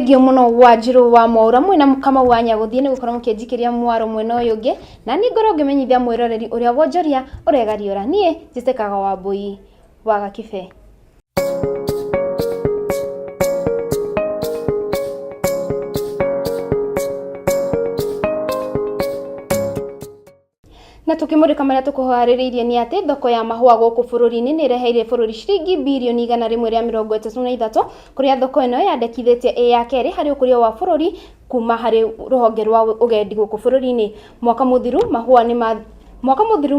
Thengio muno Wanjiru wa Mohoro mwina mukama wanya guthie ni gukorwo mukinjikiria mwaro mwena uyu ungi na ni ngoro ngimenyithia mwiroreri uria Wonjoria uregariora nie njitekaga WAMBUI wa GAKIBE. Na tukimurika maria tukuhaririirie ni ati thoko ya mahua guku bururi-ini ni reheire bururi ciringi bilioni 133 kuria thoko ino yandekithitie ya keri hari ukuria wa bururi kuma hari ruhonge rwa ugendi guku bururi-ini. Mwaka muthiru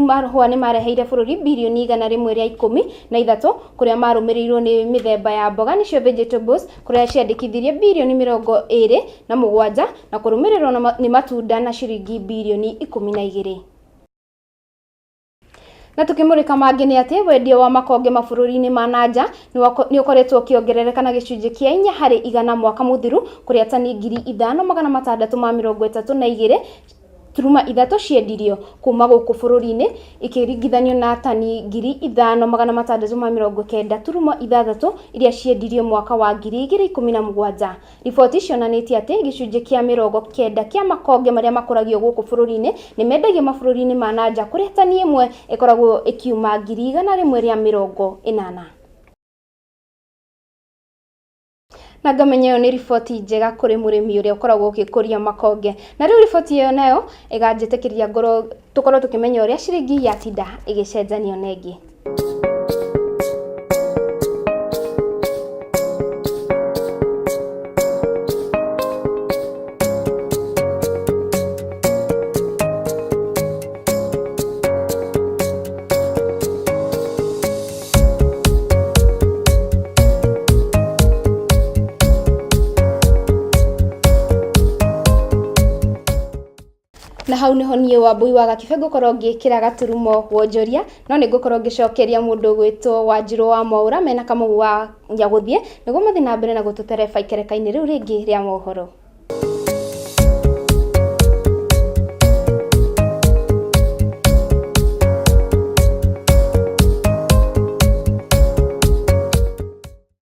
mahua ni mareheire bururi bilioni 113 kuria marumirirwo ni mithemba ya mboga nicio vegetables kuria ciandikithirie bilioni 27 na kurumirirwo ni matunda na ciringi bilioni 12. Na tukimurika mangi ni ati wendia wa makonge mabururi-ini ma nanja ni ukoretwo ukiongerereka na gicunji kia 4% mwaka muthiru kuria tani 5,632 turuma 3 ciendirio kuma guku bururi-ini ikiringithanio na tani 5,690 turuma 6 iria ciendirio mwaka wa 2017. Riboti cionanitie ati gicunji kia 90 kia makonge maria makuragio guku bururi-ini ni mendagio mabururi-ini ma nanja kuria tani imwe ikoragwo ikiuma 180. Na ngamenyo ni riboti njega kuri murimi uria ukoragwo ukikuria makonge. Na riu riboti iyo nayo iganjitikiria ngoro tukorwo tukimenya uria ciringi yatinda igicenjanio nengi. Na hau niho nie WAMBUI wa GAKIBE ngukorwo ngikira gaturumo Wonjoria no ni ngukorwo ngicokeria mundu gwitwo Wanjiru wa Mohoro mena kamugu wa guthie niguo muthi na mbere na gututereba ikereka-ini riu ringi ria mohoro.